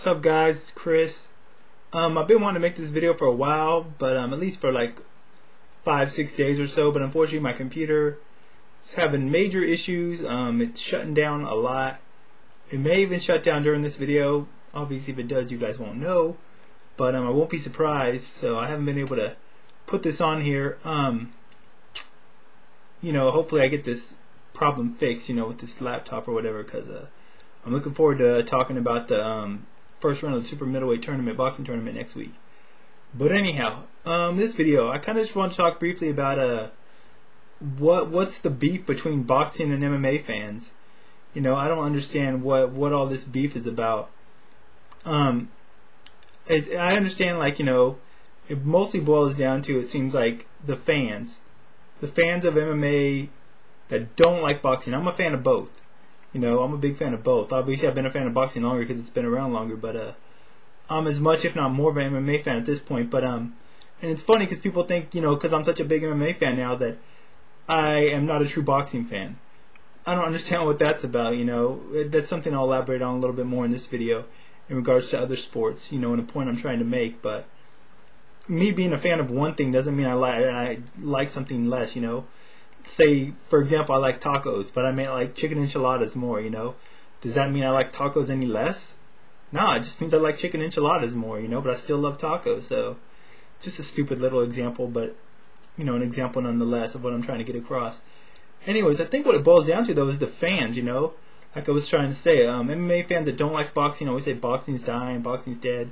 What's up, guys? It's Chris. I've been wanting to make this video for a while, but at least for like 5-6 days or so. But unfortunately, my computer is having major issues. It's shutting down a lot. It may even shut down during this video. Obviously, if it does, you guys won't know. But I won't be surprised. So I haven't been able to put this on here. Hopefully I get this problem fixed. With this laptop or whatever, because I'm looking forward to talking about the first round of the super middleweight boxing tournament next week. But anyhow, this video, I kind of just want to talk briefly about what's the beef between boxing and MMA fans. I don't understand what all this beef is about. I understand, it mostly boils down to, it seems like, the fans of MMA that don't like boxing. I'm a fan of both. I'm a big fan of both. Obviously, I've been a fan of boxing longer because it's been around longer, but I'm as much, if not more, of an MMA fan at this point. But and it's funny because people think, because I'm such a big MMA fan now, that I am not a true boxing fan. I don't understand what that's about. That's something I'll elaborate on a little bit more in this video in regards to other sports. And a point I'm trying to make. But me being a fan of one thing doesn't mean I like something less. Say, for example, I like tacos, but I may like chicken enchiladas more, Does that mean I like tacos any less? No, it just means I like chicken enchiladas more, but I still love tacos. So, just a stupid little example, but, an example nonetheless of what I'm trying to get across. Anyways, I think what it boils down to, though, is the fans, Like I was trying to say, MMA fans that don't like boxing always say boxing's dying, boxing's dead.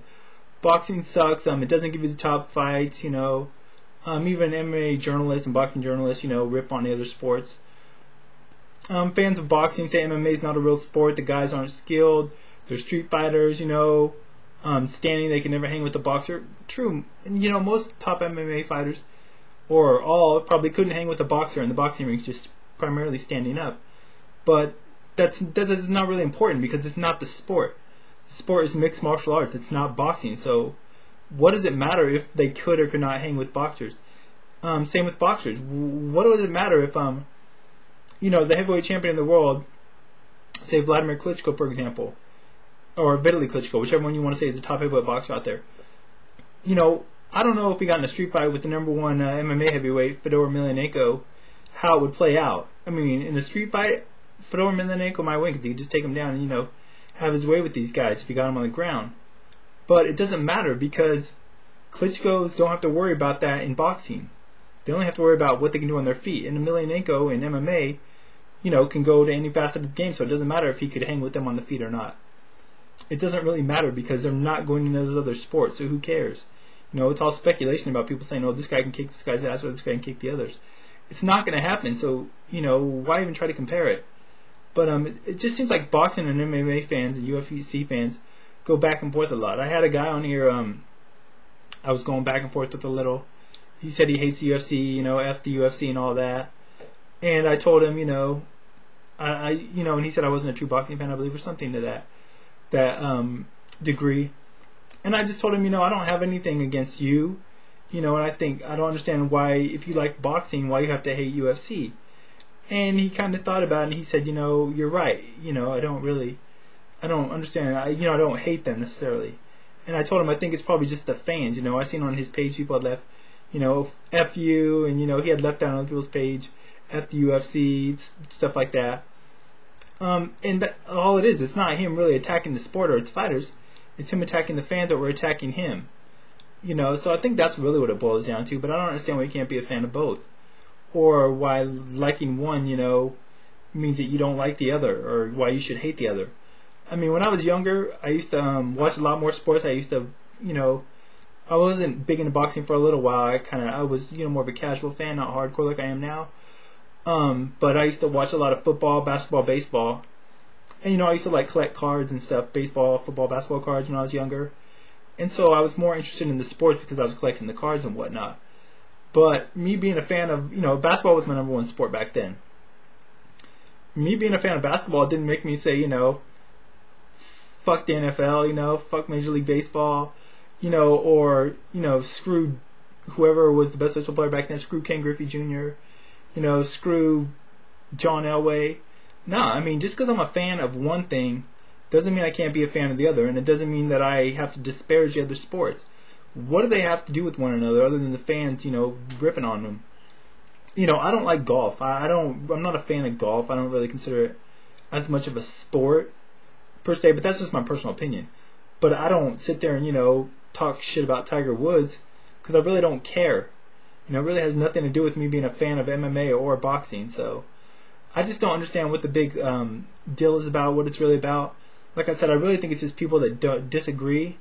Boxing sucks, it doesn't give you the top fights, even MMA journalists and boxing journalists, rip on the other sports. Fans of boxing say MMA is not a real sport. The guys aren't skilled. They're street fighters, standing. They can never hang with the boxer. True. And, most top MMA fighters, or all, probably couldn't hang with the boxer in the boxing ring, just primarily standing up. But that is not really important because it's not the sport. The sport is mixed martial arts. It's not boxing. So what does it matter if they could or could not hang with boxers? Same with boxers. What would it matter if, the heavyweight champion of the world, say Vladimir Klitschko, for example, or Vitaly Klitschko, whichever one you want to say is the top heavyweight boxer out there. I don't know if he got in a street fight with the number one MMA heavyweight, Fedor Emelianenko, how it would play out. I mean, in the street fight, Fedor Emelianenko might win because he could just take him down and, have his way with these guys if he got him on the ground. But it doesn't matter because Klitschko's don't have to worry about that in boxing. They only have to worry about what they can do on their feet. And Emelianenko in MMA, can go to any facet of the game, so it doesn't matter if he could hang with them on the feet or not. It doesn't really matter because they're not going into those other sports, so who cares? It's all speculation about people saying, oh, this guy can kick this guy's ass or this guy can kick the others. It's not going to happen, so, why even try to compare it? But it just seems like boxing and MMA fans and UFC fans go back and forth a lot. I had a guy on here, I was going back and forth with a little. He said he hates the UFC, F the UFC and all that. And I told him, and he said I wasn't a true boxing fan, I believe, or something to that degree. And I just told him, I don't have anything against you, and I don't understand why, if you like boxing, why you have to hate UFC. And he kind of thought about it, and he said, you're right, I don't understand. I don't hate them necessarily. And I told him I think it's probably just the fans. I seen on his page people had left, F you, and he had left down on other people's page, F the UFC, stuff like that. And all it is, it's not him really attacking the sport or its fighters. It's him attacking the fans that were attacking him. So I think that's really what it boils down to. But I don't understand why you can't be a fan of both, or why liking one, means that you don't like the other, or why you should hate the other. I mean, when I was younger, I used to watch a lot more sports. I used to, I wasn't big into boxing for a little while. I was, more of a casual fan, not hardcore like I am now. But I used to watch a lot of football, basketball, baseball. And, I used to collect cards and stuff, baseball, football, basketball cards when I was younger. And so I was more interested in the sports because I was collecting the cards and whatnot. But me being a fan of, basketball was my number one sport back then. Me being a fan of basketball didn't make me say, fuck the NFL, fuck Major League Baseball, or, screw whoever was the best baseball player back then, screw Ken Griffey Jr., screw John Elway. No, I mean, just because I'm a fan of one thing doesn't mean I can't be a fan of the other, and it doesn't mean that I have to disparage the other sports. What do they have to do with one another other than the fans, ripping on them? I don't like golf. I'm not a fan of golf. I don't really consider it as much of a sport per se, but that's just my personal opinion. But I don't sit there and, talk shit about Tiger Woods because I really don't care. It really has nothing to do with me being a fan of MMA or boxing. So I just don't understand what the big deal is about, what it's really about. Like I said, I really think it's just people that disagree,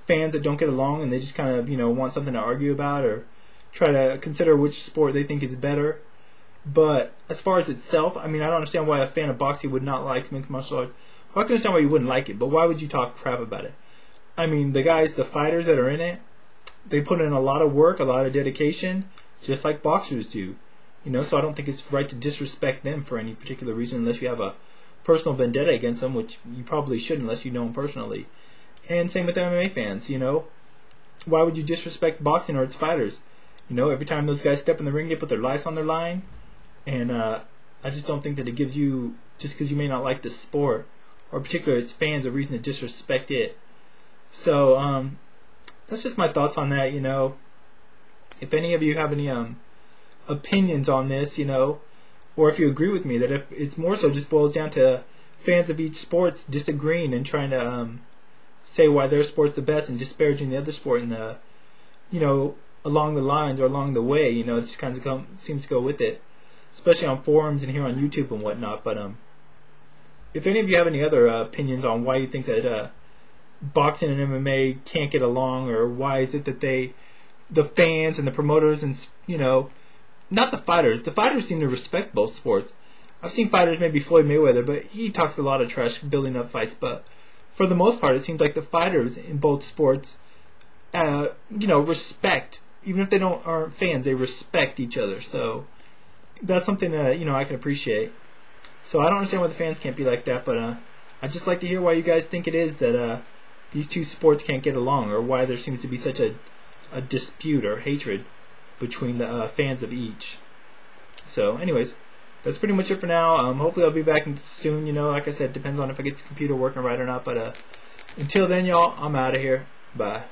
fans that don't get along, and they just kind of, want something to argue about or try to consider which sport they think is better. But as far as itself, I don't understand why a fan of boxing would not like mixed martial arts. I can understand why you wouldn't like it, but why would you talk crap about it? The fighters that are in it, they put in a lot of work, a lot of dedication, just like boxers do. So I don't think it's right to disrespect them for any particular reason unless you have a personal vendetta against them, which you probably shouldn't unless you know them personally. And same with MMA fans, Why would you disrespect boxing or its fighters? Every time those guys step in the ring, they put their lives on their line. And I just don't think that it gives you, just because you may not like the sport, or particularly its fans, a reason to disrespect it. So, that's just my thoughts on that, If any of you have any opinions on this, or if you agree with me that if it's more so just boils down to fans of each sports disagreeing and trying to say why their sport's the best and disparaging the other sport in the, along the lines or along the way, it just kind of seems to go with it, especially on forums and here on YouTube and whatnot. But if any of you have any other opinions on why you think that boxing and MMA can't get along, or why is it that the fans and the promoters and not the fighters seem to respect both sports. I've seen fighters, maybe Floyd Mayweather, but he talks a lot of trash building up fights. But for the most part, it seems like the fighters in both sports, respect. Even if they aren't fans, they respect each other. So that's something that I can appreciate. So I don't understand why the fans can't be like that. But I'd just like to hear why you guys think it is that these two sports can't get along, or why there seems to be such a dispute or hatred between the fans of each. So anyways, that's pretty much it for now. Hopefully I'll be back soon. Like I said, depends on if I get this computer working right or not. But until then, y'all, I'm out of here. Bye.